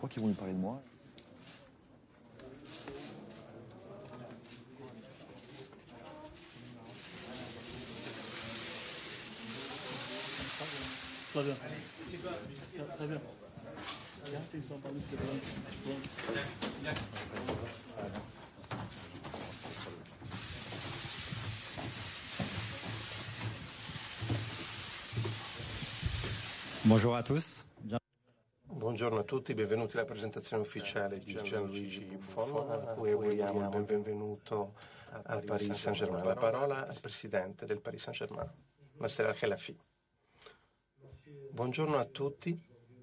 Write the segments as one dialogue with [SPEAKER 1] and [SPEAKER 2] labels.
[SPEAKER 1] crois qu'ils vont lui parler de moi.
[SPEAKER 2] Très bien. Très bien.
[SPEAKER 3] Bonjour à tous.
[SPEAKER 4] Buongiorno a tutti, benvenuti alla presentazione ufficiale di Gianluigi Buffon, a cui auguriamo il benvenuto al Paris Saint-Germain. La parola al presidente del Paris Saint-Germain, Nasser Al-Khelaifi. Buongiorno a tutti,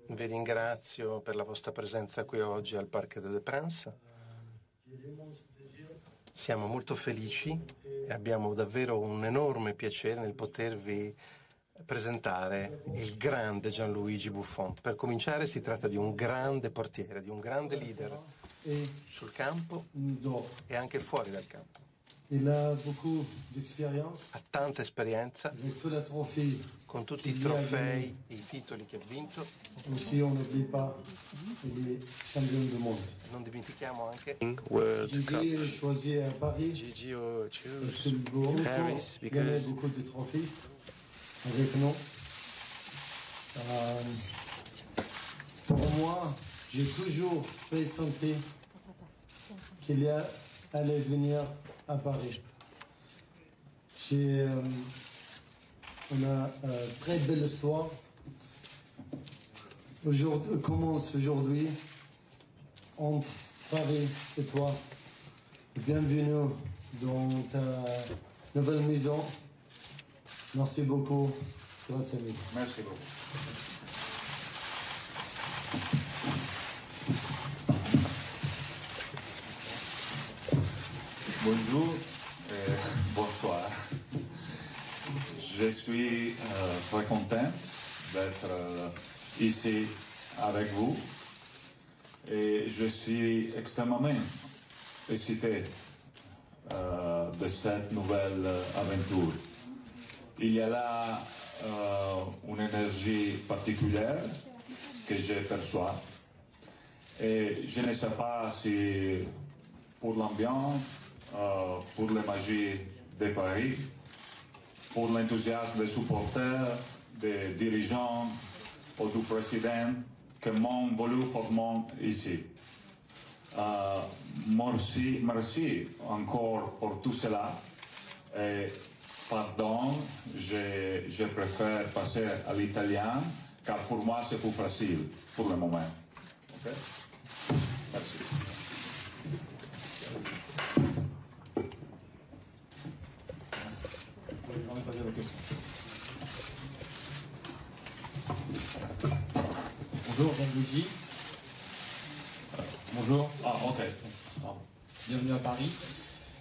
[SPEAKER 4] vi ringrazio per la vostra presenza qui oggi al Parc des Princes. Siamo molto felici e abbiamo davvero un enorme piacere nel potervi presentare il grande Gianluigi Buffon. Per cominciare si tratta di un grande portiere, di un grande leader sul campo e anche fuori dal campo. Ha tanta esperienza con tutti i trofei, i titoli che ha vinto. Non dimentichiamo anche World Cup. Gigi chose Paris because
[SPEAKER 5] avec nous. Pour moi, j'ai toujours pressenti qu'il allait venir à Paris. On a une très belle histoire. Commence aujourd'hui entre Paris et toi. Bienvenue dans ta nouvelle maison. Merci beaucoup. Grazie mille.
[SPEAKER 6] Merci beaucoup. Bonjour et bonsoir. Je suis très content d'être ici avec vous et je suis extrêmement excité de cette nouvelle aventure. Il y a là une énergie particulière que je perçois. Et je ne sais pas si pour l'ambiance, pour la magie de Paris, pour l'enthousiasme des supporters, des dirigeants ou du président que m'ont voulu former ici. Merci encore pour tout cela. Et pardon, je préfère passer à l'italien, car pour moi c'est plus facile pour le moment. Ok? Merci.
[SPEAKER 2] Vous pouvez poser vos questions. Bonjour Gianluigi. Bonjour.
[SPEAKER 6] Ah, ok.
[SPEAKER 2] Bienvenue à Paris.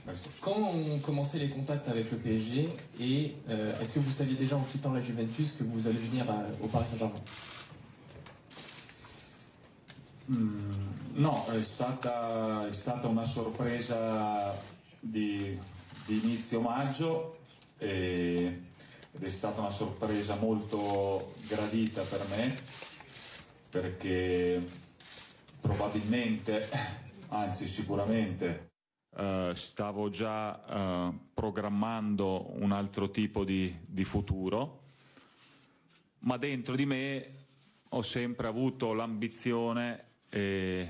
[SPEAKER 6] Merci.
[SPEAKER 2] Quand ont commencé les contacts avec le PSG et est-ce que vous saviez déjà en quittant la Juventus que vous allez venir au Paris Saint-Germain?
[SPEAKER 6] No, è stata una sorpresa di inizio maggio ed è stata una sorpresa molto gradita per me perché probabilmente, anzi sicuramente, stavo già programmando un altro tipo di futuro, ma dentro di me ho sempre avuto l'ambizione e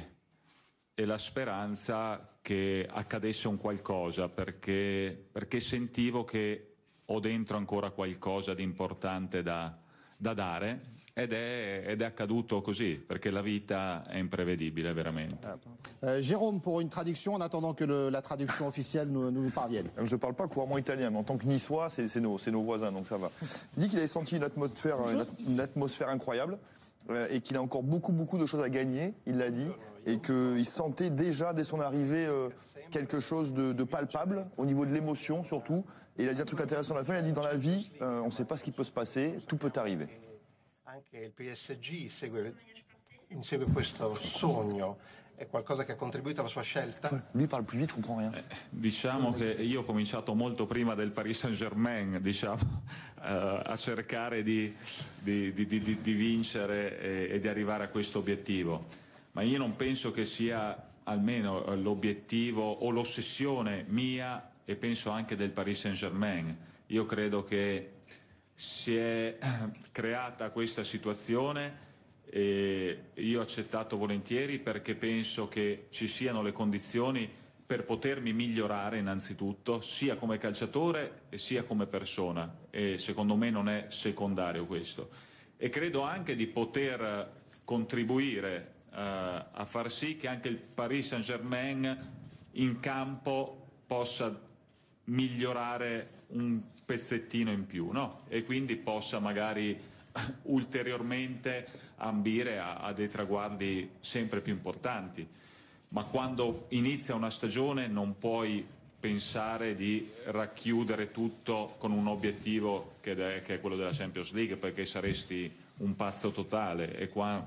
[SPEAKER 6] la speranza che accadesse un qualcosa, perché sentivo che ho dentro ancora qualcosa di importante da dare ed è accaduto così, perché la vita è imprevedibile veramente.
[SPEAKER 7] Jérôme, pour une traduction, en attendant que la traduction officielle nous parvienne.
[SPEAKER 1] Je ne parle pas couramment italien, mais en tant que niçois, c'est nos voisins, donc ça va. Il dit qu'il avait senti une atmosphère incroyable et qu'il a encore beaucoup de choses à gagner, il l'a dit, et qu'il sentait déjà dès son arrivée quelque chose de palpable au niveau de l'émotion surtout. Et il a dit un truc intéressant à la fin, il a dit dans la vie, on ne sait pas ce qui peut se passer, tout peut arriver.
[SPEAKER 4] Anche il PSG insegue questo sogno, è qualcosa che ha contribuito alla sua scelta?
[SPEAKER 1] Lui parle plus vite, je comprends rien.
[SPEAKER 6] Diciamo che io ho cominciato molto prima del Paris Saint-Germain, diciamo, a cercare di vincere e di arrivare a questo obiettivo. ma io non penso che sia almeno l'obiettivo o l'ossessione mia, e penso anche del Paris Saint-Germain. Io credo che si è creata questa situazione e io ho accettato volentieri, perché penso che ci siano le condizioni per potermi migliorare innanzitutto, sia come calciatore e sia come persona, e secondo me non è secondario questo. E credo anche di poter contribuire a far sì che anche il Paris Saint-Germain in campo possa migliorare un pezzettino in più, no? E quindi possa magari ulteriormente ambire a dei traguardi sempre più importanti. Ma quando inizia una stagione non puoi pensare di racchiudere tutto con un obiettivo che è quello della Champions League, perché saresti un pazzo totale, e qua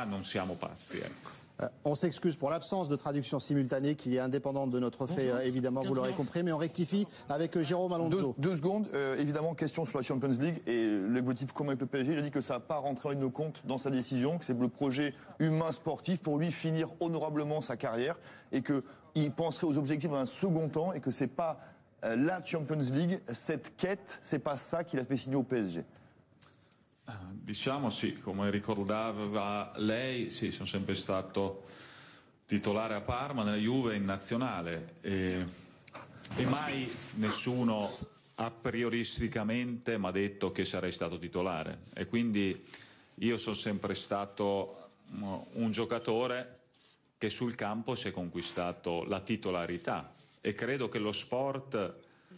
[SPEAKER 6] non siamo pazzi, ecco.
[SPEAKER 7] On s'excuse pour l'absence de traduction simultanée qui est indépendante de notre fait, évidemment, vous l'aurez compris, mais on rectifie avec Jérôme Alonso.
[SPEAKER 1] Deux secondes, évidemment, question sur la Champions League et l'objectif commun avec le PSG. Il a dit que ça n'a pas rentré en ligne de compte dans sa décision, que c'est le projet humain sportif pour lui finir honorablement sa carrière, et qu'il penserait aux objectifs dans un second temps, et que c'est pas la Champions League, cette quête, c'est pas ça qui l'a fait signer au PSG.
[SPEAKER 6] Diciamo sì, come ricordava lei, sì, sono sempre stato titolare a Parma, nella Juve, in nazionale, e mai nessuno a prioristicamente mi ha detto che sarei stato titolare, e quindi io sono sempre stato un giocatore che sul campo si è conquistato la titolarità, e credo che lo sport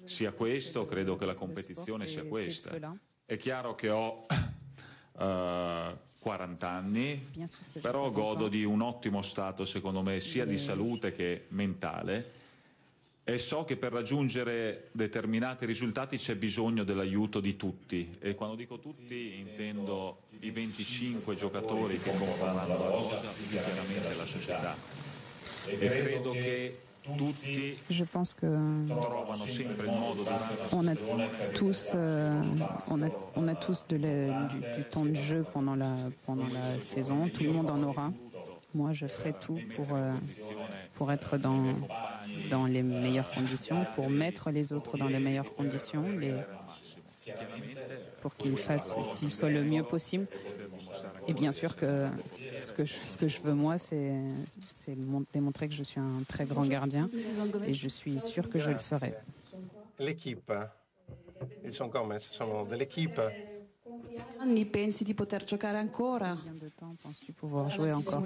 [SPEAKER 6] sia questo, credo che la competizione sia questa. È chiaro che ho 40 anni, però godo di un ottimo stato, secondo me, sia di salute che mentale, e so che per raggiungere determinati risultati c'è bisogno dell'aiuto di tutti, e quando dico tutti intendo i 25 giocatori che compongono la rosa, più chiaramente la società, e credo che tutti trovano sempre il modo
[SPEAKER 8] on a tous du temps de jeu pendant la saison, tout le monde en aura. Moi, je ferai tout pour être dans les meilleures conditions, pour mettre les autres dans les meilleures conditions, pour qu'ils soient le mieux possible. Et bien sûr que ce que je veux, moi, c'est démontrer que je suis un très grand gardien, et je suis sûr que je le ferai.
[SPEAKER 4] L'équipe, ils sont comme, sono dell'equipe.
[SPEAKER 9] Anni pensi di poter giocare ancora?
[SPEAKER 8] Combien de temps penses-tu pouvoir jouer encore?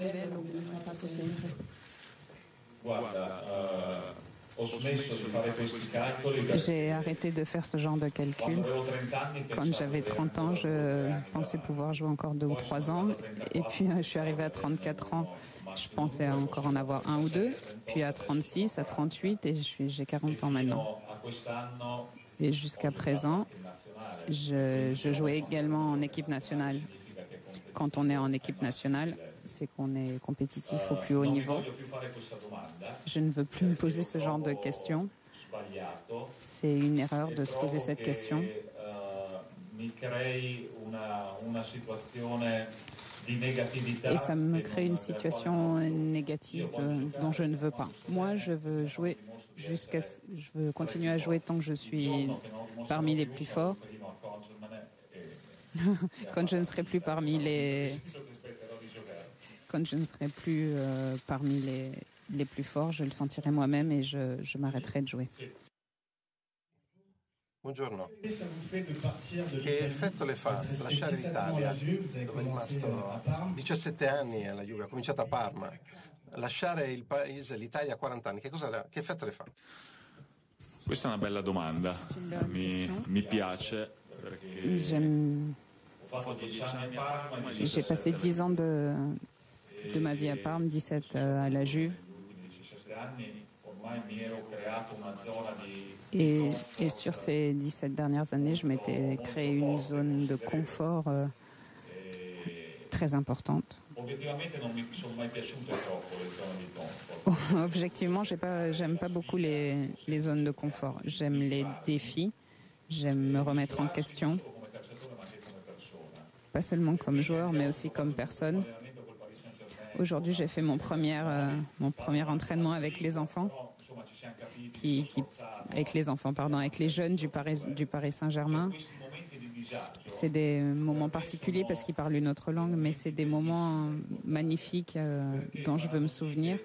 [SPEAKER 8] J'ai arrêté de faire ce genre de calcul. Quand j'avais 30 ans, je pensais pouvoir jouer encore 2 ou 3 ans. Et puis, je suis arrivée à 34 ans. Je pensais encore en avoir 1 ou 2. Puis à 36, à 38, et j'ai 40 ans maintenant. Et jusqu'à présent, je jouais également en équipe nationale. Quand on est en équipe nationale, c'est qu'on est compétitif au plus haut niveau. Je ne veux plus me poser ce genre de questions. C'est une erreur de se poser cette question. Et ça me crée une situation négative dont je ne veux pas. Moi, je veux jouer je veux continuer à jouer tant que je suis parmi les plus forts. Quand je ne serai plus parmi les plus forts, je le sentirai moi-même, et je m'arrêterai de jouer.
[SPEAKER 4] Buongiorno. Che effetto le fa lasciare l'Italia, dove è rimasto 17 anni alla Juve, ha cominciato a Parma, lasciare il paese, l'Italia a 40 anni, che effetto le fa?
[SPEAKER 6] Questa è una bella domanda, mi piace, perché
[SPEAKER 8] j'ai passé 10 ans de ma vie à Parme, 17 à la Juve. Et sur ces 17 dernières années, je m'étais créé une zone de confort très importante. Objectivement, j'aime pas beaucoup les zones de confort. J'aime les défis, j'aime me remettre en question, pas seulement comme joueur, mais aussi comme personne. Aujourd'hui, j'ai fait mon premier entraînement avec les enfants, avec les jeunes du Paris Saint-Germain. C'est des moments particuliers parce qu'ils parlent une autre langue, mais c'est des moments magnifiques dont je veux me souvenir.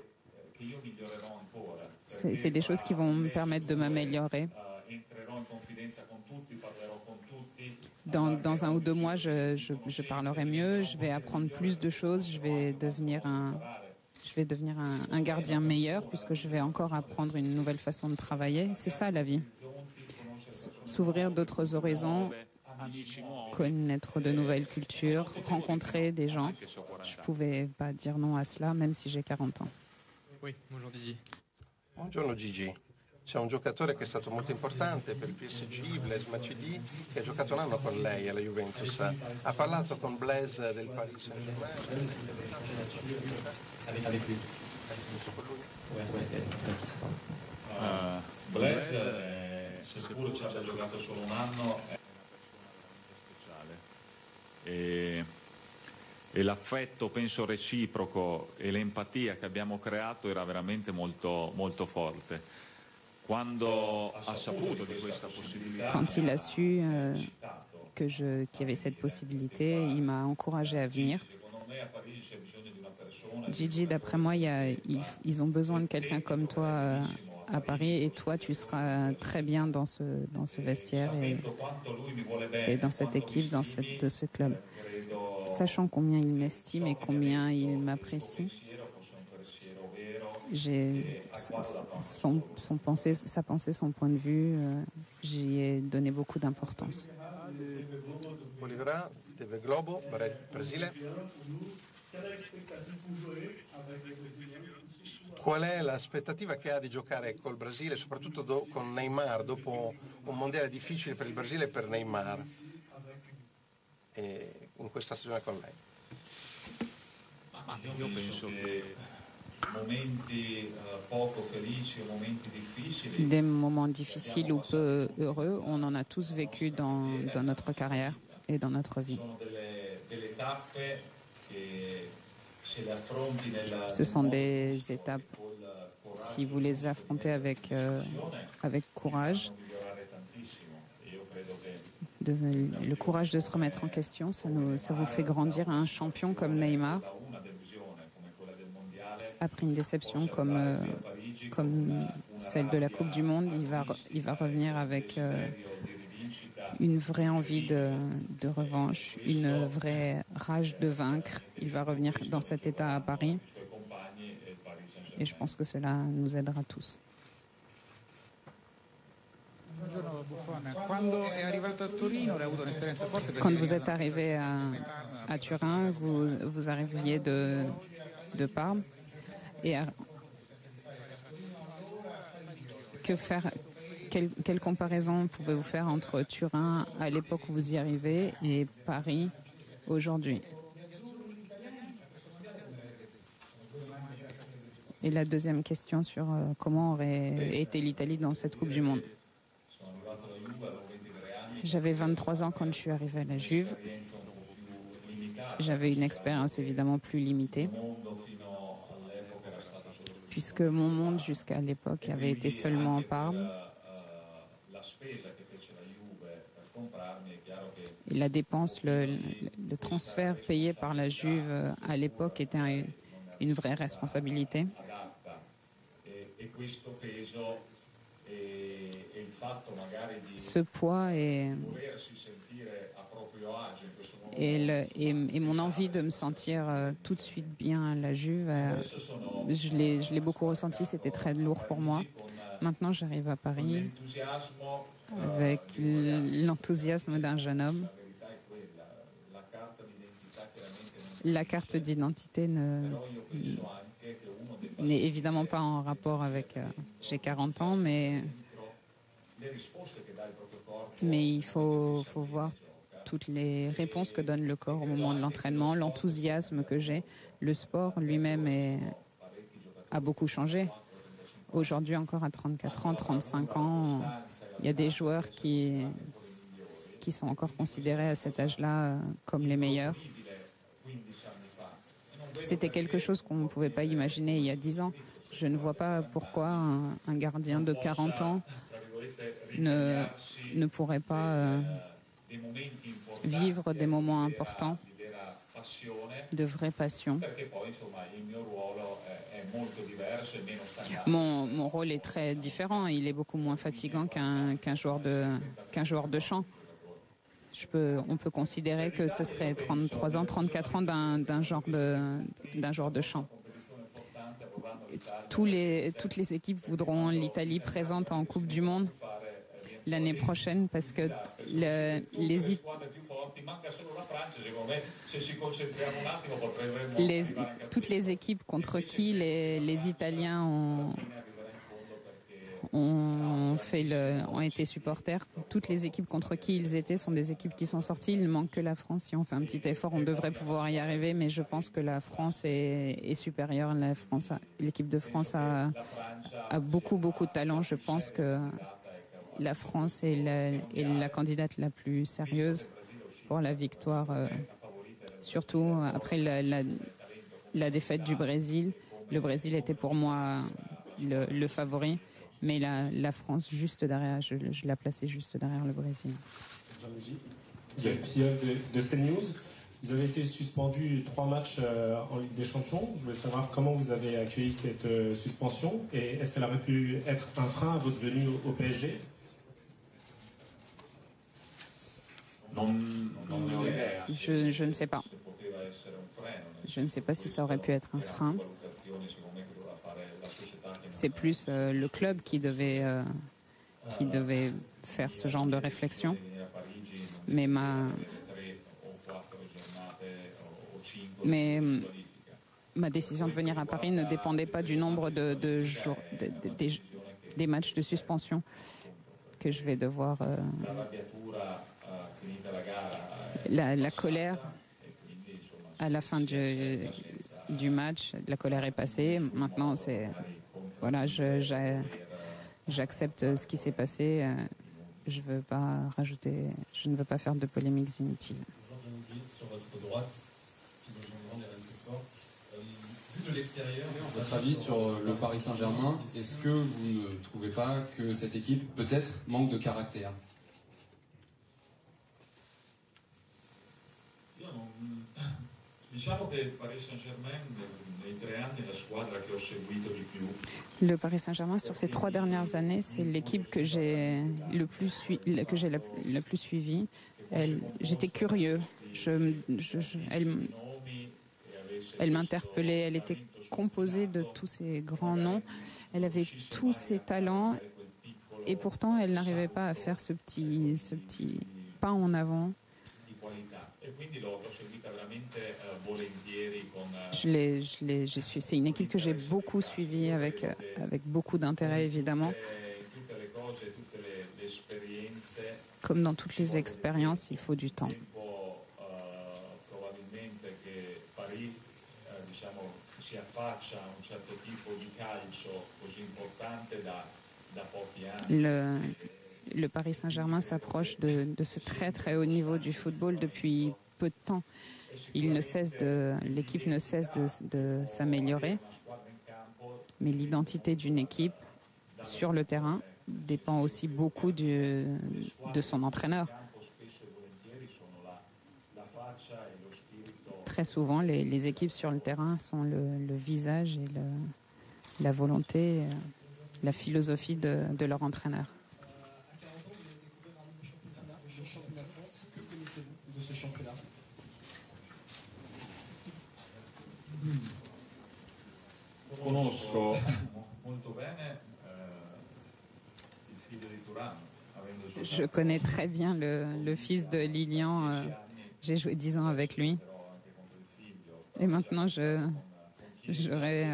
[SPEAKER 8] C'est des choses qui vont me permettre de m'améliorer. Dans 1 ou 2 mois, je parlerai mieux, je vais apprendre plus de choses, je vais devenir un gardien meilleur puisque je vais encore apprendre une nouvelle façon de travailler. C'est ça la vie. S'ouvrir d'autres horizons, connaître de nouvelles cultures, rencontrer des gens. Je ne pouvais pas dire non à cela, même si j'ai 40 ans.
[SPEAKER 10] Oui, bonjour Gigi.
[SPEAKER 4] Buongiorno Gigi. C'è un giocatore che è stato molto importante per il PSG, Blaise Matuidi, che ha giocato un anno con lei alla Juventus. Ha parlato con Blaise del Paris Saint-Germain?
[SPEAKER 2] Avec lui.
[SPEAKER 6] Blaise seppur ci abbia giocato solo un anno è speciale e l'affetto penso reciproco e l'empatia che abbiamo creato era veramente molto, molto forte. Quando ha saputo di questa possibilità,
[SPEAKER 8] quand il a su qu'il y avait cette possibilité, il m'a encouragé à venir. Gigi, d'après moi, ils ont besoin de quelqu'un comme toi à Paris et toi, tu seras très bien dans ce vestiaire et dans cette équipe, de ce club. Sachant combien il m'estime et combien il m'apprécie, j'ai sa pensée, son point de vue, j'y ai donné beaucoup d'importance.
[SPEAKER 4] Oliveira, TV Globo, Brasile. Qual è l'aspettativa che ha di giocare col Brasile, soprattutto con Neymar, dopo un mondiale difficile per il Brasile e per Neymar, e in questa stagione con lei?
[SPEAKER 6] io penso che momenti poco felici o momenti difficili.
[SPEAKER 8] Des moments difficiles ou peu heureux, on en a tous vécu dans notre carrière et dans notre vie. Ce sont des étapes, si vous les affrontez avec courage, le courage de se remettre en question, ça vous fait grandir à un champion comme Neymar. Après une déception comme celle de la Coupe du Monde, il va revenir avec une vraie envie de revanche, une vraie rage de vaincre. Il va revenir dans cet état à Paris. Et je pense que cela nous aidera tous. Quand vous êtes arrivé à Turin, vous arriviez de Parme. Et quelle comparaison pouvez-vous faire entre Turin à l'époque où vous y arrivez et Paris aujourd'hui? Et la deuxième question sur comment aurait été l'Italie dans cette Coupe du Monde. J'avais 23 ans quand je suis arrivé à la Juve. J'avais une expérience évidemment plus limitée, puisque mon monde jusqu'à l'époque avait été seulement en Parme. Et la dépense, le transfert payé par la Juve à l'époque était une vraie responsabilité. Ce poids et mon envie de me sentir tout de suite bien à la Juve, je l'ai beaucoup ressenti, c'était très lourd pour moi. Maintenant, j'arrive à Paris avec l'enthousiasme d'un jeune homme. La carte d'identité n'est évidemment pas en rapport avec... j'ai 40 ans, mais il faut voir toutes les réponses que donne le corps au moment de l'entraînement, l'enthousiasme que j'ai. Le sport lui-même a beaucoup changé. Aujourd'hui, encore à 34 ans, 35 ans, il y a des joueurs qui sont encore considérés à cet âge-là comme les meilleurs. C'était quelque chose qu'on ne pouvait pas imaginer il y a 10 ans. Je ne vois pas pourquoi un gardien de 40 ans ne pourrait pas vivre des moments importants, de vraie passion. Mon rôle est très différent. Il est beaucoup moins fatigant qu'un joueur de chant. On peut considérer que ce serait 33 ans, 34 ans d'un joueur de chant. Toutes les équipes voudront l'Italie présente en Coupe du Monde l'année prochaine parce que toutes les équipes contre qui les Italiens ont été supporters, toutes les équipes contre qui ils étaient sont des équipes qui sont sorties. Il ne manque que la France. Si on fait un petit effort, on devrait pouvoir y arriver, mais je pense que la France est supérieure. L'équipe de France a beaucoup de talent. Je pense que la France est la candidate la plus sérieuse pour la victoire, surtout après la défaite du Brésil. Le Brésil était pour moi le favori, mais la France juste derrière, je la plaçais juste derrière le Brésil.
[SPEAKER 11] Vous êtes filleul de CNews. Vous avez été suspendu 3 matchs en Ligue des Champions. Je voulais savoir comment vous avez accueilli cette suspension et est-ce qu'elle aurait pu être un frein à votre venue au PSG?
[SPEAKER 8] Je ne sais pas. Je ne sais pas si ça aurait pu être un frein. C'est plus le club qui devait faire ce genre de réflexion. Mais ma décision de venir à Paris ne dépendait pas du nombre de jours, des matchs de suspension que je vais devoir... La colère à la fin du match, la colère est passée. Maintenant, j'accepte ce qui s'est passé. Je ne veux pas faire de polémiques inutiles.
[SPEAKER 12] Sur votre droite, Thibaut Jean-Grand des RMC Sport. Vu de l'extérieur, votre avis sur le Paris Saint-Germain, est-ce que vous ne trouvez pas que cette équipe peut-être manque de caractère?
[SPEAKER 8] Le Paris Saint-Germain, sur ces 3 dernières années, c'est l'équipe que j'ai la plus suivie. J'étais curieux. Elle m'interpellait. Elle était composée de tous ces grands noms. Elle avait tous ces talents et pourtant elle n'arrivait pas à faire ce petit pas en avant. C'est une équipe que j'ai beaucoup suivie avec beaucoup d'intérêt évidemment. Comme dans toutes les expériences, il faut du temps. Le Paris Saint-Germain s'approche de ce très très haut niveau du football depuis peu de temps. L'équipe ne cesse de s'améliorer, mais l'identité d'une équipe sur le terrain dépend aussi beaucoup de son entraîneur. Très souvent, les équipes sur le terrain sont le visage et la volonté, la philosophie de leur entraîneur.
[SPEAKER 5] Le championnat de France, que connaissez-vous de ce championnat?
[SPEAKER 6] Conosco molto bene il figlio di Thuram.
[SPEAKER 8] Je connais très bien le fils de Lilian. J'ai joué 10 ans avec lui. Et maintenant, je jouerai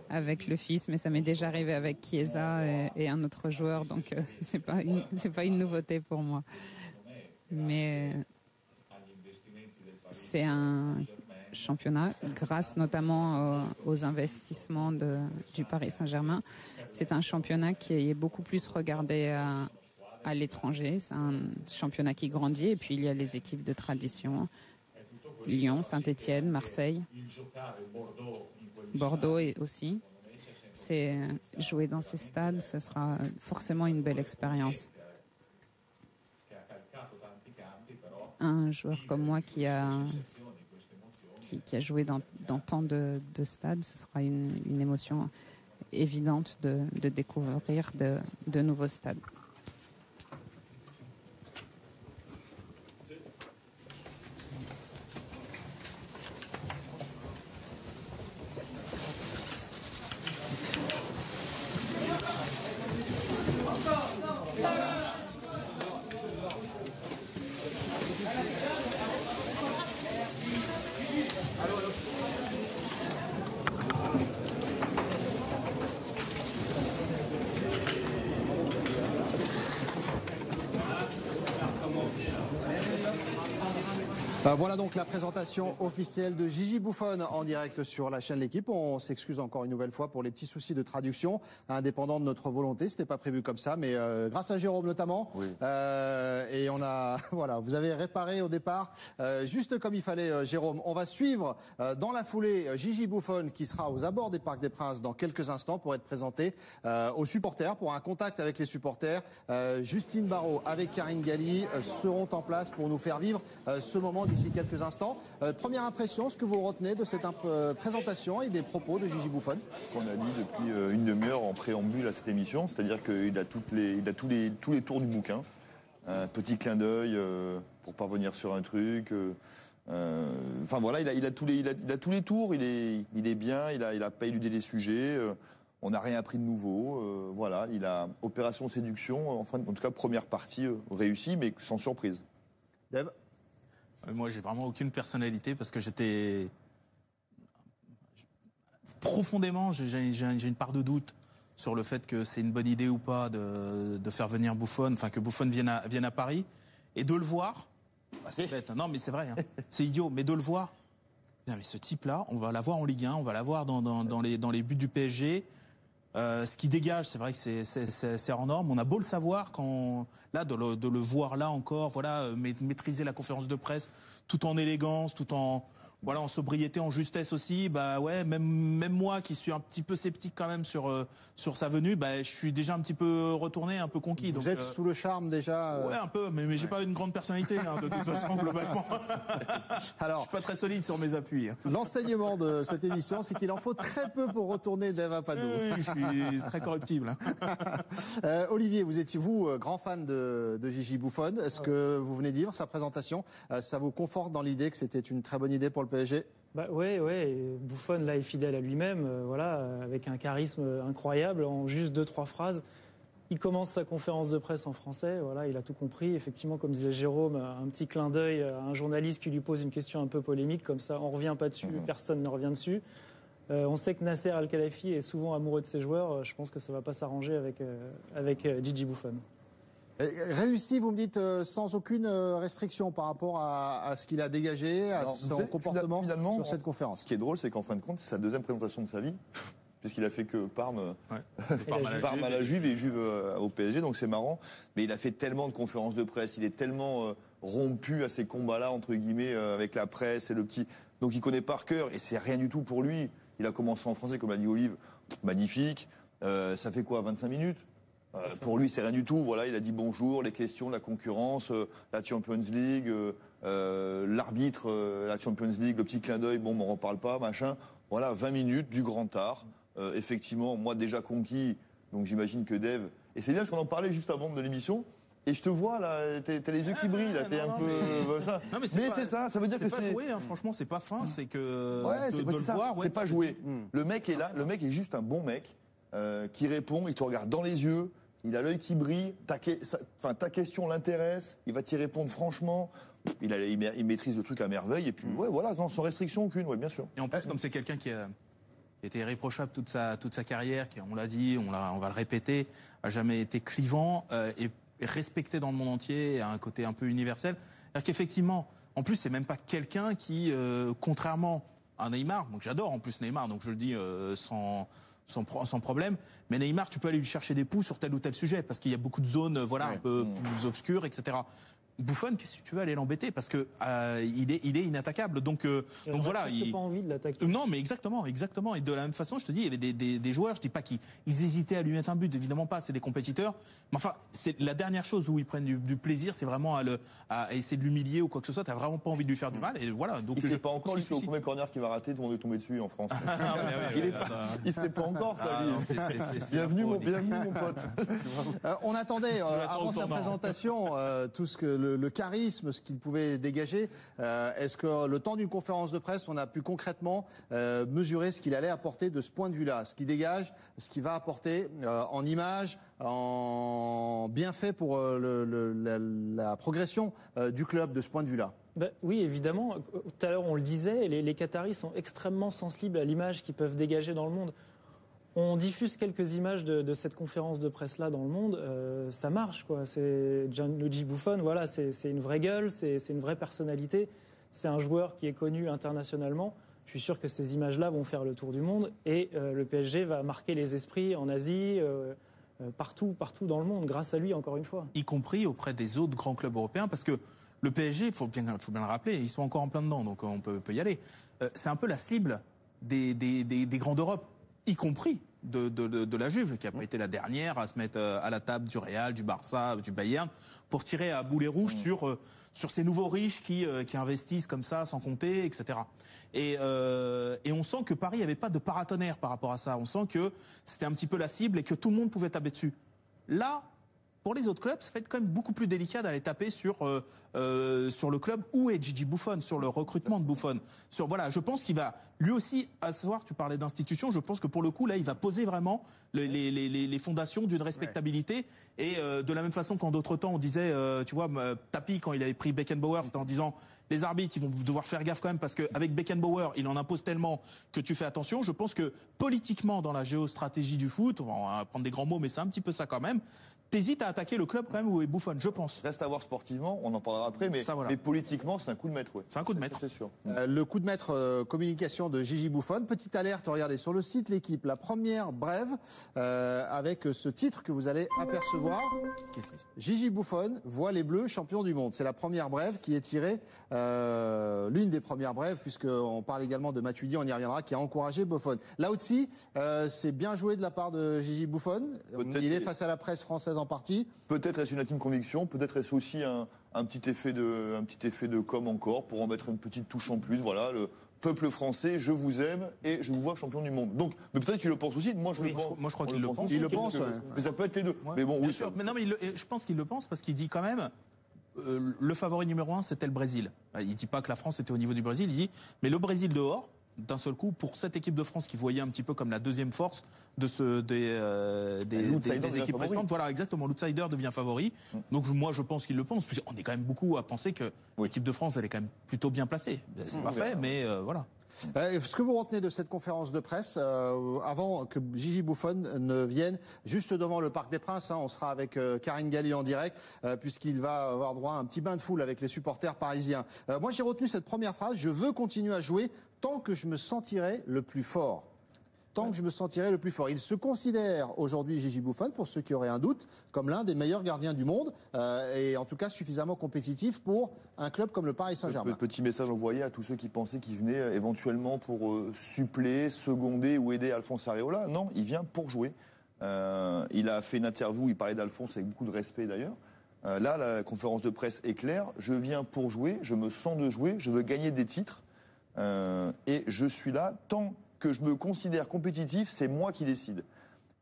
[SPEAKER 8] avec le fils, mais ça m'est déjà arrivé avec Chiesa et un autre joueur, donc c'est pas une nouveauté pour moi. Mais c'est un championnat, grâce notamment aux investissements du Paris Saint-Germain. C'est un championnat qui est beaucoup plus regardé à l'étranger. C'est un championnat qui grandit et puis il y a les équipes de tradition. Lyon, Saint-Étienne, Marseille, Bordeaux aussi. C'est jouer dans ces stades, ce sera forcément une belle expérience. Un joueur comme moi qui a joué dans tant de stades, ce sera une émotion évidente de découvrir de nouveaux stades.
[SPEAKER 7] Voilà donc la présentation officielle de Gigi Buffon en direct sur la chaîne L'Équipe. On s'excuse encore une nouvelle fois pour les petits soucis de traduction, indépendant de notre volonté. C'était pas prévu comme ça, mais grâce à Jérôme notamment. Oui. Et on a, voilà, vous avez réparé au départ, juste comme il fallait, Jérôme. On va suivre dans la foulée Gigi Buffon qui sera aux abords des Parcs des Princes dans quelques instants pour être présenté aux supporters, pour un contact avec les supporters. Justine Barrault avec Karine Galli seront en place pour nous faire vivre ce moment d'ici quelques instants. Première impression, ce que vous retenez de cette présentation et des propos de Gigi Buffon?
[SPEAKER 1] Ce qu'on a dit depuis une demi-heure en préambule à cette émission, c'est-à-dire qu'il a tous les tours du bouquin. Un petit clin d'œil pour parvenir sur un truc. Enfin voilà, il a tous les tours. Il est bien. Il a pas éludé les sujets. On n'a rien appris de nouveau. Voilà, il a opération séduction. Enfin, en tout cas, première partie réussie, mais sans surprise.
[SPEAKER 7] Dave?
[SPEAKER 13] Moi, j'ai vraiment aucune personnalité parce que j'étais profondément, j'ai une part de doute sur le fait que c'est une bonne idée ou pas de faire venir Buffon, enfin que Buffon vienne à Paris et de le voir. Bah, c'est bête, non mais c'est vrai, hein, c'est idiot, mais de le voir. Non, mais ce type-là, on va l'avoir en Ligue 1, on va l'avoir dans les buts du PSG. Ce qui dégage, c'est vrai que c'est hors norme. On a beau le savoir de le voir là encore, voilà, maîtriser la conférence de presse tout en élégance, tout en en sobriété, en justesse aussi. Bah ouais, même moi qui suis un petit peu sceptique quand même sur sa venue, bah je suis déjà un petit peu retourné, un peu conquis.
[SPEAKER 7] Vous êtes sous le charme déjà.
[SPEAKER 13] Ouais, un peu, mais j'ai pas une grande personnalité de toute façon globalement. Alors, je suis pas très solide sur mes appuis.
[SPEAKER 7] L'enseignement de cette édition, c'est qu'il en faut très peu pour retourner Dave Apadou.
[SPEAKER 13] Oui, je suis très corruptible.
[SPEAKER 7] Olivier, vous étiez grand fan de Gigi Buffon. Est-ce que vous venez de dire sa présentation, ça vous conforte dans l'idée que c'était une très bonne idée pour le PSG?
[SPEAKER 14] Bah ouais. Buffon là est fidèle à lui-même, avec un charisme incroyable en juste 2-3 phrases. Il commence sa conférence de presse en français, voilà, il a tout compris. Effectivement, comme disait Jérôme, un petit clin d'œil à un journaliste qui lui pose une question un peu polémique, comme ça, on revient pas dessus, personne ne revient dessus. On sait que Nasser Al-Khelaifi est souvent amoureux de ses joueurs. Je pense que ça va pas s'arranger avec Gigi Buffon.
[SPEAKER 7] Réussi, vous me dites, sans aucune restriction par rapport à ce qu'il a dégagé, à son comportement sur cette conférence.
[SPEAKER 1] Ce qui est drôle, c'est qu'en fin de compte, c'est sa deuxième présentation de sa vie, puisqu'il a fait que Parme à la Juve et Juve au PSG, donc c'est marrant. Mais il a fait tellement de conférences de presse, il est tellement rompu à ces combats-là, entre guillemets, avec la presse et le petit... Donc il connaît par cœur, et c'est rien du tout pour lui. Il a commencé en français, comme a dit Olive, magnifique. Ça fait quoi, 25 minutes? Pour lui, c'est rien du tout. Voilà, il a dit bonjour, les questions, la concurrence, la Champions League, l'arbitre, la Champions League, le petit clin d'œil, bon, on n'en reparle pas, machin. Voilà, 20 minutes, du grand art. Effectivement, moi déjà conquis, donc j'imagine que Dave... Et c'est bien parce qu'on en parlait juste avant de l'émission. Et je te vois là, t'as les yeux qui brillent, là, t'es un peu ça.
[SPEAKER 13] Non, mais c'est ça veut dire que c'est pas joué, hein, franchement, c'est pas fin, c'est que de le voir,
[SPEAKER 1] c'est pas joué. Le mec est là, le mec est juste un bon mec qui répond, il te regarde dans les yeux. Il a l'œil qui brille, ta question l'intéresse, il va t'y répondre franchement, il maîtrise le truc à merveille, et puis ouais, voilà, non, sans restriction aucune, ouais, bien sûr.
[SPEAKER 13] Et en plus, comme c'est quelqu'un qui a été irréprochable toute sa carrière, qui, on l'a dit, on va le répéter, a jamais été clivant et respecté dans le monde entier, a un côté un peu universel. C'est-à-dire qu'effectivement, en plus, c'est même pas quelqu'un qui, contrairement à Neymar, donc j'adore en plus Neymar, donc je le dis sans problème. Mais Neymar, tu peux aller lui chercher des poux sur tel ou tel sujet, parce qu'il y a beaucoup de zones, un peu plus obscures, etc. Buffon, qu'est-ce que tu veux aller l'embêter parce que il est inattaquable. Donc voilà.
[SPEAKER 14] Il n'a pas envie de l'attaquer.
[SPEAKER 13] Non, mais exactement. Et de la même façon, je te dis, il y avait des joueurs. Je dis pas qu'ils hésitaient à lui mettre un but, évidemment pas. C'est des compétiteurs. Mais enfin, c'est la dernière chose où ils prennent du plaisir, c'est vraiment à essayer de l'humilier ou quoi que ce soit. T'as vraiment pas envie de lui faire du mal. Et voilà. Donc
[SPEAKER 1] il sait pas encore. Lui, c'est au premier corner qui va rater, tout le monde est tombé dessus en France. Il sait pas encore ça. Bienvenue mon pote.
[SPEAKER 7] On attendait avant sa présentation tout ce que le charisme, ce qu'il pouvait dégager. Est-ce que le temps d'une conférence de presse, on a pu concrètement mesurer ce qu'il allait apporter de ce point de vue-là, ce qu'il dégage, ce qu'il va apporter en image, en bienfait pour la progression du club de ce point de vue-là?
[SPEAKER 14] Oui, évidemment. Tout à l'heure, on le disait, les Qataris sont extrêmement sensibles à l'image qu'ils peuvent dégager dans le monde. On diffuse quelques images de cette conférence de presse-là dans le monde, ça marche, quoi. C'est Gianluigi Buffon, voilà, c'est une vraie gueule, c'est une vraie personnalité. C'est un joueur qui est connu internationalement. Je suis sûr que ces images-là vont faire le tour du monde et le PSG va marquer les esprits en Asie, partout dans le monde, grâce à lui, encore une fois.
[SPEAKER 13] Y compris auprès des autres grands clubs européens, parce que le PSG, il faut bien le rappeler, ils sont encore en plein dedans, donc on peut y aller. C'est un peu la cible des grands d'Europe, y compris de la Juve, qui a pas été la dernière à se mettre à la table du Real, du Barça, du Bayern, pour tirer à boulet rouge sur ces nouveaux riches qui investissent comme ça, sans compter, etc. Et on sent que Paris n'avait pas de paratonnerre par rapport à ça. On sent que c'était un petit peu la cible et que tout le monde pouvait taper dessus. Là, pour les autres clubs, ça va être quand même beaucoup plus délicat d'aller taper sur le club où est Gigi Buffon, sur le recrutement de Buffon. Voilà, je pense qu'il va lui aussi asseoir. Tu parlais d'institution, je pense que pour le coup là, il va poser vraiment les fondations d'une respectabilité. Et de la même façon qu'en d'autres temps, on disait, tu vois, Tapi quand il avait pris Beckenbauer, c'était en disant les arbitres, ils vont devoir faire gaffe quand même parce qu'avec Beckenbauer, il en impose tellement que tu fais attention. Je pense que politiquement, dans la géostratégie du foot, on va prendre des grands mots, mais c'est un petit peu ça quand même. T'hésites à attaquer le club quand même où est Buffon, je pense.
[SPEAKER 1] Reste à voir sportivement, on en parlera après, mais, mais politiquement, c'est un coup de maître. Ouais.
[SPEAKER 13] C'est un coup de maître.
[SPEAKER 1] C'est sûr.
[SPEAKER 7] Le coup de maître communication de Gigi Buffon. Petite alerte, regardez sur le site L'Équipe, la première brève avec ce titre que vous allez apercevoir. Gigi Buffon voit les Bleus champions du monde. C'est la première brève qui est tirée, l'une des premières brèves, puisqu'on parle également de Matuidi, on y reviendra, qui a encouragé Buffon. Là aussi, c'est bien joué de la part de Gigi Buffon. Il est face à la presse française en partie.
[SPEAKER 1] Peut-être est-ce une intime conviction, peut-être est-ce aussi un petit effet de com encore pour en mettre une petite touche en plus. Voilà, le peuple français, je vous aime et je vous vois champion du monde. Donc, mais peut-être qu'il le pense aussi. Moi, je
[SPEAKER 13] crois qu'il le pense.
[SPEAKER 7] Il le pense.
[SPEAKER 1] Mais ça peut être les deux.
[SPEAKER 13] Ouais,
[SPEAKER 1] mais bon, oui.
[SPEAKER 13] Sûr. Mais non, mais je pense qu'il le pense parce qu'il dit quand même. Le favori numéro 1, c'était le Brésil. Il dit pas que la France était au niveau du Brésil. Il dit, mais le Brésil dehors. D'un seul coup, pour cette équipe de France qui voyait un petit peu comme la deuxième force de des équipes précédentes, voilà, exactement, l'outsider devient favori. Donc moi, je pense qu'il le pense. On est quand même beaucoup à penser que l'équipe de France, elle est quand même plutôt bien placée. C'est pas fait, mais voilà.
[SPEAKER 7] Ce que vous retenez de cette conférence de presse, avant que Gigi Buffon ne vienne juste devant le Parc des Princes, on sera avec Karine Galli en direct, puisqu'il va avoir droit à un petit bain de foule avec les supporters parisiens. Moi, j'ai retenu cette première phrase: je veux continuer à jouer tant que je me sentirai le plus fort. Tant que je me sentirai le plus fort. Il se considère aujourd'hui, Gigi Buffon, pour ceux qui auraient un doute, comme l'un des meilleurs gardiens du monde, et en tout cas suffisamment compétitif pour un club comme le Paris Saint-Germain.
[SPEAKER 1] Petit message envoyé à tous ceux qui pensaient qu'il venait éventuellement pour suppléer, seconder ou aider Alphonse Areola. Non, il vient pour jouer. Il a fait une interview, il parlait d'Alphonse avec beaucoup de respect d'ailleurs. Là, la conférence de presse est claire. Je viens pour jouer, je me sens de jouer, je veux gagner des titres. Et je suis là tant que je me considère compétitif, c'est moi qui décide.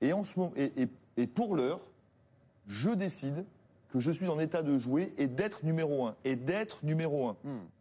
[SPEAKER 1] Et en ce moment, et pour l'heure, je décide que je suis en état de jouer et d'être numéro 1. Et d'être numéro 1.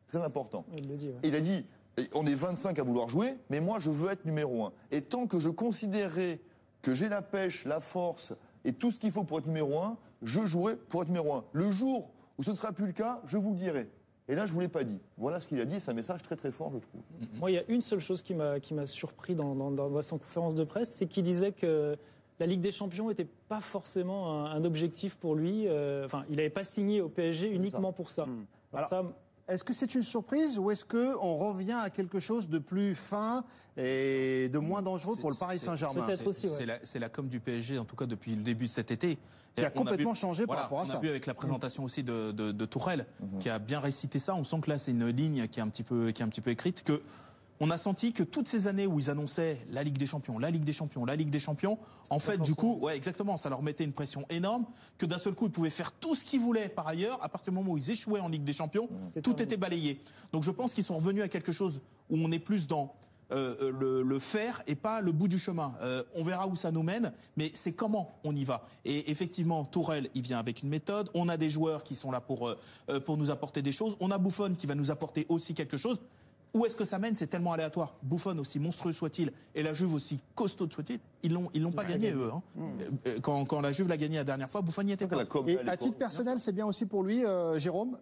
[SPEAKER 1] Très important.
[SPEAKER 14] Il le dit, ouais.
[SPEAKER 1] Il a dit, on est 25 à vouloir jouer, mais moi je veux être numéro 1. Et tant que je considérerai que j'ai la pêche, la force et tout ce qu'il faut pour être numéro 1, je jouerai pour être numéro 1. Le jour où ce ne sera plus le cas, je vous le dirai. Et là, je ne vous l'ai pas dit. Voilà ce qu'il a dit, c'est un message très très fort, je trouve.
[SPEAKER 14] Moi, il y a une seule chose qui m'a surpris dans son conférence de presse, c'est qu'il disait que la Ligue des Champions n'était pas forcément un objectif pour lui. Enfin, il n'avait pas signé au PSG uniquement pour ça. Alors ça,
[SPEAKER 7] Est-ce que c'est une surprise ou est-ce qu'on revient à quelque chose de plus fin et de moins dangereux pour le Paris Saint-Germain?
[SPEAKER 14] Peut-être aussi,
[SPEAKER 13] C'est la com du PSG, en tout cas depuis le début de cet été.
[SPEAKER 7] Qui a complètement changé par rapport à ça.
[SPEAKER 13] On a vu avec la présentation aussi de Tourelle, qui a bien récité ça. On sent que là, c'est une ligne qui est un petit peu écrite, que on a senti que toutes ces années où ils annonçaient la Ligue des Champions, la Ligue des Champions, la Ligue des Champions, en fait, du coup, ouais, exactement, ça leur mettait une pression énorme, que d'un seul coup, ils pouvaient faire tout ce qu'ils voulaient par ailleurs. À partir du moment où ils échouaient en Ligue des Champions, tout était balayé. Donc je pense qu'ils sont revenus à quelque chose où on est plus dans le faire et pas le bout du chemin. On verra où ça nous mène, mais c'est comment on y va. Et effectivement, Tourelle, il vient avec une méthode. On a des joueurs qui sont là pour nous apporter des choses. On a Buffon qui va nous apporter aussi quelque chose. Où est-ce que ça mène? C'est tellement aléatoire. Buffon, aussi monstrueux soit-il, et la Juve aussi costaud soit-il, ils l'ont pas gagné eux. Hein. Quand la Juve l'a gagné la dernière fois, Buffon n'y était pas.
[SPEAKER 7] Et à titre personnel, c'est bien aussi pour lui, Jérôme,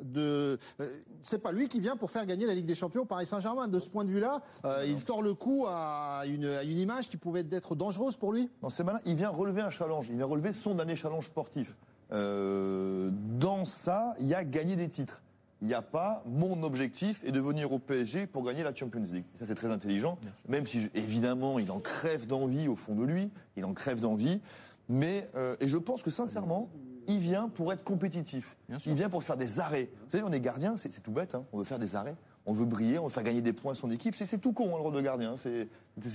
[SPEAKER 7] c'est pas lui qui vient pour faire gagner la Ligue des Champions au Paris Saint-Germain. De ce point de vue-là, il tord le cou à une image qui pouvait être dangereuse pour lui.
[SPEAKER 1] Non, c'est malin. Il vient relever un challenge. Il vient relever son dernier challenge sportif. Dans ça, il y a gagné des titres. Il n'y a pas mon objectif est de venir au PSG pour gagner la Champions League. Ça, c'est très intelligent. Même si, évidemment, il en crève d'envie au fond de lui. Il en crève d'envie. Mais, et je pense que, sincèrement, il vient pour être compétitif. Il vient pour faire des arrêts. Vous savez, on est gardien, c'est tout bête. Hein. On veut faire des arrêts. On veut briller, on veut faire gagner des points à son équipe. C'est tout con, hein, le rôle de gardien. C'est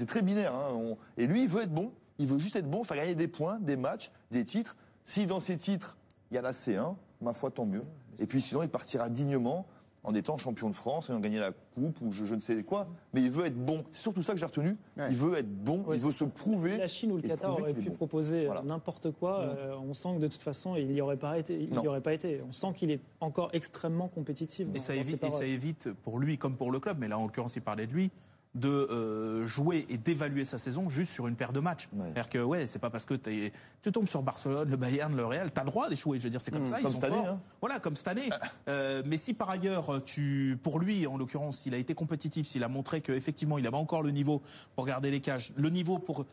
[SPEAKER 1] très binaire. Hein. Et lui, il veut être bon. Il veut juste être bon, faire gagner des points, des matchs, des titres. Si dans ces titres, il y a la C1, ma foi, tant mieux. Et puis sinon, il partira dignement en étant champion de France, en ayant gagné la coupe ou je ne sais quoi. Mais il veut être bon. C'est surtout ça que j'ai retenu. Ouais. Il veut être bon, il veut se prouver.
[SPEAKER 14] La Chine ou le Qatar aurait pu proposer n'importe quoi. On sent que de toute façon, il n'y aurait pas été. On sent qu'il est encore extrêmement compétitif.
[SPEAKER 13] Et ça évite pour lui comme pour le club, mais là en l'occurrence, il parlait de lui, de jouer et d'évaluer sa saison juste sur une paire de matchs. C'est-à-dire que c'est pas parce que tu tombes sur Barcelone, le Bayern, le Real, t'as le droit d'échouer. Je veux dire, c'est comme ça.
[SPEAKER 1] Comme
[SPEAKER 13] ils sont
[SPEAKER 1] cette année,
[SPEAKER 13] forts.
[SPEAKER 1] hein.
[SPEAKER 13] Voilà, comme cette année. Mais si par ailleurs, pour lui, en l'occurrence, s'il a été compétitif, s'il a montré qu'effectivement, il avait encore le niveau pour garder les cages, le niveau pour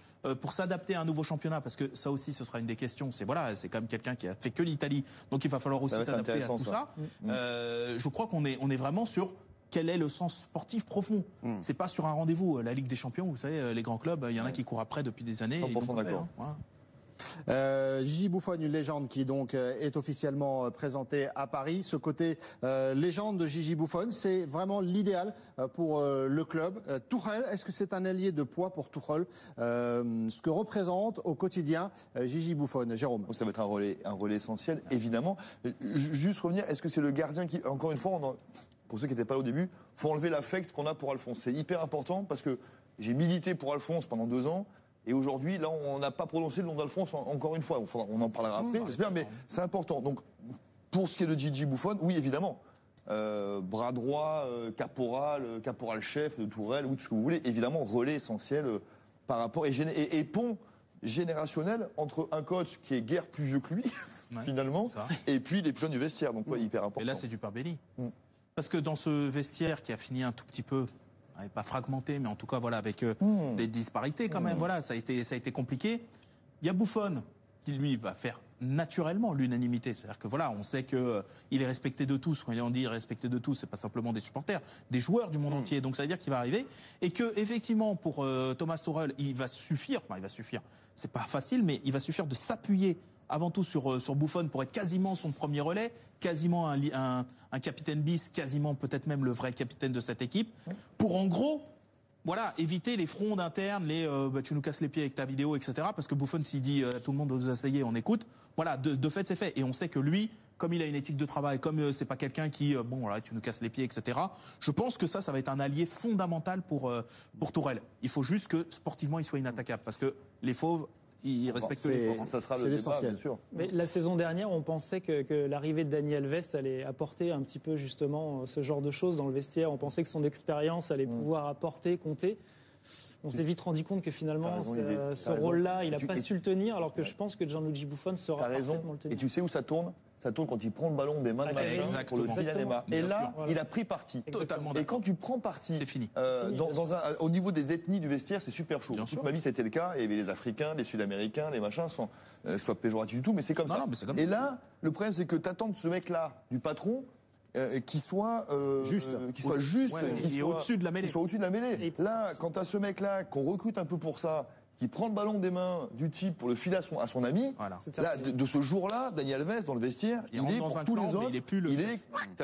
[SPEAKER 13] s'adapter à un nouveau championnat, parce que ça aussi, ce sera une des questions. C'est quand même quelqu'un qui a fait que l'Italie, donc il va falloir aussi s'adapter à tout ça. Je crois qu'on est vraiment sur quel est le sens sportif profond. C'est pas sur un rendez-vous. La Ligue des Champions, vous savez, les grands clubs, il y en a qui courent après depuis des années.
[SPEAKER 1] 100% d'accord.
[SPEAKER 7] Gigi Buffon, une légende qui donc est officiellement présentée à Paris. Ce côté légende de Gigi Buffon, c'est vraiment l'idéal pour le club. Tuchel, est-ce que c'est un allié de poids pour Tuchel, ce que représente au quotidien Gigi Buffon? Jérôme.
[SPEAKER 1] Ça va être un relais essentiel, évidemment. Juste revenir, est-ce que c'est le gardien qui, encore une fois, pour ceux qui n'étaient pas là au début, faut enlever l'affect qu'on a pour Alphonse. C'est hyper important parce que j'ai milité pour Alphonse pendant 2 ans. Et aujourd'hui, là, on n'a pas prononcé le nom d'Alphonse encore une fois. On en parlera après, j'espère, mais c'est important. Donc, pour ce qui est de Gigi Buffon, oui, évidemment. Bras droit, caporal-chef de Tourelle, ou tout ce que vous voulez. Évidemment, relais essentiel par rapport et pont générationnel entre un coach qui est guère plus vieux que lui, finalement, et puis les plus jeunes du vestiaire. Donc, hyper important.
[SPEAKER 13] Et là, c'est du Parbelli. Parce que dans ce vestiaire qui a fini un tout petit peu, pas fragmenté, mais en tout cas avec des disparités quand même, ça a été compliqué. Il y a Buffon qui lui va faire naturellement l'unanimité. C'est-à-dire que on sait qu'il est respecté de tous. Quand on dit respecté de tous, c'est pas simplement des supporters, des joueurs du monde entier. Donc ça veut dire qu'il va arriver et que effectivement pour Thomas Tuchel, il va suffire. C'est pas facile, mais il va suffire de s'appuyer avant tout sur Buffon pour être quasiment son premier relais, quasiment un capitaine bis, quasiment peut-être même le vrai capitaine de cette équipe, pour en gros, éviter les frondes internes, tu nous casses les pieds avec ta vidéo, etc. Parce que Buffon, s'il dit tout le monde vous asseyez, on écoute, de fait c'est fait. Et on sait que lui, comme il a une éthique de travail, comme c'est pas quelqu'un qui, tu nous casses les pieds, etc. Je pense que ça va être un allié fondamental pour Tourelle. Il faut juste que sportivement il soit inattaquable, parce que les fauves, il respecte les forces.
[SPEAKER 1] Ça sera le débat, bien sûr.
[SPEAKER 14] Mais la saison dernière, on pensait que l'arrivée de Dani Alves allait apporter un petit peu justement ce genre de choses dans le vestiaire. On pensait que son expérience allait pouvoir apporter, compter. On s'est vite rendu compte que finalement, ce rôle-là, il n'a pas su le tenir, alors que je pense que Gianluigi Buffon saura parfaitement le tenir.
[SPEAKER 1] Et tu sais où ça tourne ? Ça tourne quand il prend le ballon des mains de machin pour le filer à Neymar. Et là, il a pris parti.
[SPEAKER 13] Totalement.
[SPEAKER 1] Et quand tu prends parti,
[SPEAKER 13] c'est fini.
[SPEAKER 1] Au niveau des ethnies du vestiaire, c'est super chaud. Toute ma vie, c'était le cas. Et les Africains, les Sud-Américains, les machins sont soit péjoratifs du tout, mais c'est comme ça. Et là, le problème, c'est que t'attends de ce mec-là, du patron, qui soit juste,
[SPEAKER 13] Ouais, qui soit au-dessus de la mêlée.
[SPEAKER 1] Qui soit au-dessus de la mêlée. Là, quand t'as ce mec-là qu'on recrute un peu pour ça, qui prend le ballon des mains du type pour le filer à son ami, là, de ce jour-là, Dani Alves dans le vestiaire, il est pour tous les autres.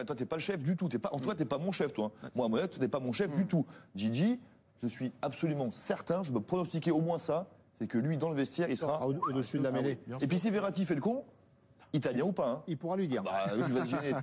[SPEAKER 1] Toi, t'es pas le chef du tout. En tout cas, t'es pas mon chef, toi. Moi, Mohamed, t'es pas mon chef du tout. Gigi, je suis absolument certain, je peux pronostiquer au moins ça, c'est que lui, dans le vestiaire, il sera
[SPEAKER 7] au-dessus de la mêlée.
[SPEAKER 1] Et puis si Verratti fait le con, italien ou pas, hein.
[SPEAKER 7] Il pourra lui dire.
[SPEAKER 1] Il va se gêner.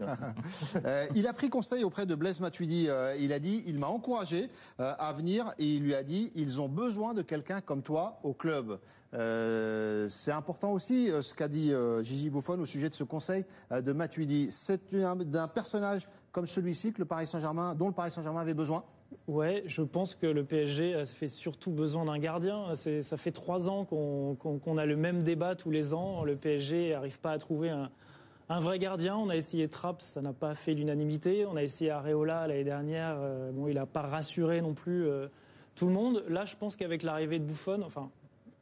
[SPEAKER 7] Il a pris conseil auprès de Blaise Matuidi. Il a dit, il m'a encouragé à venir et il lui a dit, ils ont besoin de quelqu'un comme toi au club. C'est important aussi ce qu'a dit Gigi Buffon au sujet de ce conseil de Matuidi. C'est d'un personnage comme celui-ci que le Paris Saint-Germain, dont le Paris Saint-Germain avait besoin.
[SPEAKER 14] Ouais, je pense que le PSG fait surtout besoin d'un gardien. Ça fait 3 ans qu'on a le même débat tous les ans. Le PSG n'arrive pas à trouver un vrai gardien. On a essayé Trapp, ça n'a pas fait l'unanimité. On a essayé Areola l'année dernière. Bon, il n'a pas rassuré non plus tout le monde. Là, je pense qu'avec l'arrivée de Buffon, enfin,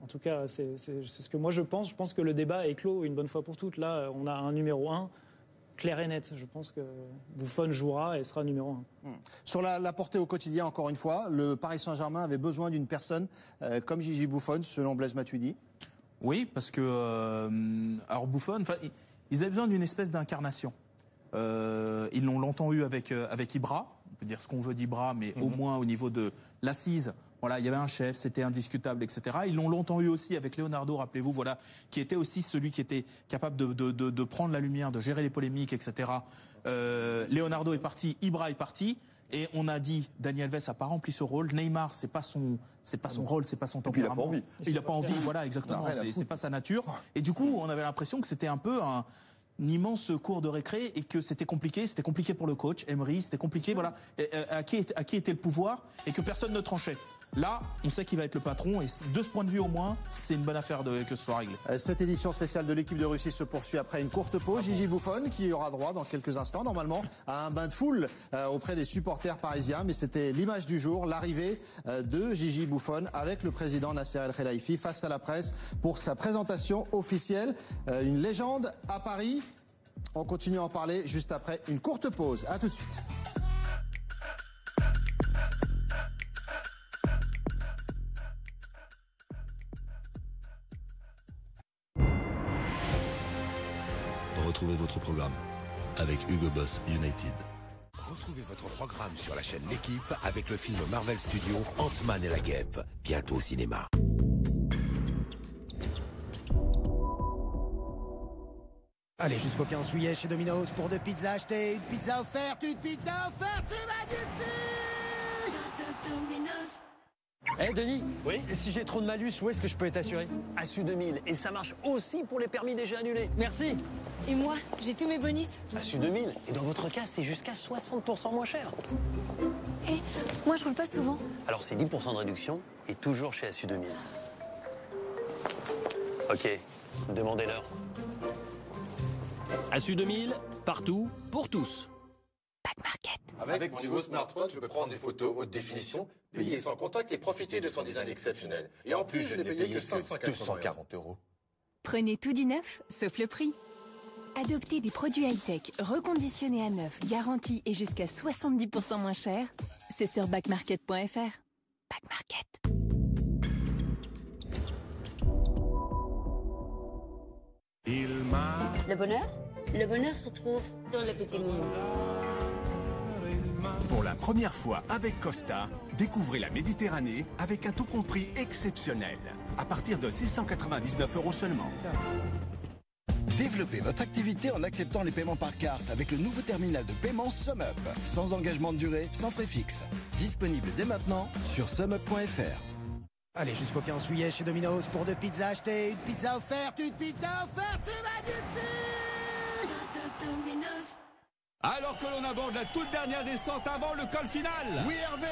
[SPEAKER 14] en tout cas, c'est ce que moi je pense. Je pense que le débat est clos une bonne fois pour toutes. Là, on a un numéro 1. Clair et net. Je pense que Buffon jouera et sera numéro 1.
[SPEAKER 7] Sur la portée au quotidien, encore une fois, le Paris Saint-Germain avait besoin d'une personne comme Gigi Buffon, selon Blaise Matuidi.
[SPEAKER 13] Oui, parce que alors Buffon, ils avaient besoin d'une espèce d'incarnation. Ils l'ont longtemps eu avec Ibra. On peut dire ce qu'on veut d'Ibra, mais au moins au niveau de l'assise. Voilà, il y avait un chef, c'était indiscutable, etc. Ils l'ont longtemps eu aussi avec Leonardo, rappelez-vous, voilà, qui était aussi celui qui était capable de prendre la lumière, de gérer les polémiques, etc. Leonardo est parti, Ibra est parti, et on a dit Dani Alves n'a pas rempli ce rôle. Neymar, c'est pas son rôle, c'est pas son tempérament. Il a pas envie, voilà, exactement. C'est pas sa nature. Et du coup, on avait l'impression que c'était un peu un immense cours de récré et que c'était compliqué pour le coach Emery, c'était compliqué, voilà, à qui était le pouvoir et que personne ne tranchait. Là, on sait qu'il va être le patron et de ce point de vue au moins, c'est une bonne affaire que ce soit réglé.
[SPEAKER 7] Cette édition spéciale de l'équipe de Russie se poursuit après une courte pause. Gigi Buffon qui aura droit dans quelques instants normalement à un bain de foule auprès des supporters parisiens. Mais c'était l'image du jour, l'arrivée de Gigi Buffon avec le président Nasser El Khelaifi face à la presse pour sa présentation officielle. Une légende à Paris. On continue à en parler juste après une courte pause. À tout de suite.
[SPEAKER 15] Retrouvez votre programme avec Hugo Boss United. Retrouvez votre programme sur la chaîne L'équipe avec le film Marvel Studios Ant-Man et la Guêpe, bientôt au cinéma.
[SPEAKER 16] Allez, jusqu'au 15 juillet chez Domino's pour 2 pizzas achetées, une pizza offerte, c'est magnifique!
[SPEAKER 17] Eh Denis, oui. Si j'ai trop de malus, où est-ce que je peux être assuré? Assu 2000, et ça marche aussi pour les permis déjà annulés. Merci.
[SPEAKER 18] Et moi, j'ai tous mes bonus.
[SPEAKER 17] Assu 2000, et dans votre cas, c'est jusqu'à 60% moins cher.
[SPEAKER 18] Et moi, je roule pas souvent.
[SPEAKER 17] Alors c'est 10% de réduction, et toujours chez Assu 2000. Ok, demandez-leur.
[SPEAKER 19] Assu 2000, partout, pour tous.
[SPEAKER 20] Back Market. Avec mon nouveau smartphone, je peux prendre des photos haute définition, payer sans contact et profiter de son design exceptionnel. Et en plus, je n'ai payé que 240 €.
[SPEAKER 21] Prenez tout du neuf, sauf le prix. Adoptez des produits high-tech reconditionnés à neuf, garantis et jusqu'à 70% moins cher. C'est sur backmarket.fr. Back Market.
[SPEAKER 22] Le bonheur? Le bonheur se trouve dans les petits moments.
[SPEAKER 23] Pour la première fois avec Costa, découvrez la Méditerranée avec un tout compris exceptionnel. À partir de 699 € seulement.
[SPEAKER 24] Développez votre activité en acceptant les paiements par carte avec le nouveau terminal de paiement SumUp. Sans engagement de durée, sans frais fixes. Disponible dès maintenant sur sumup.fr.
[SPEAKER 16] Allez, jusqu'au 15 juillet chez Domino's pour 2 pizzas achetées, une pizza offerte, c'est magnifique!
[SPEAKER 25] Alors que l'on aborde la toute dernière descente avant le col final.
[SPEAKER 16] Oui, Hervé,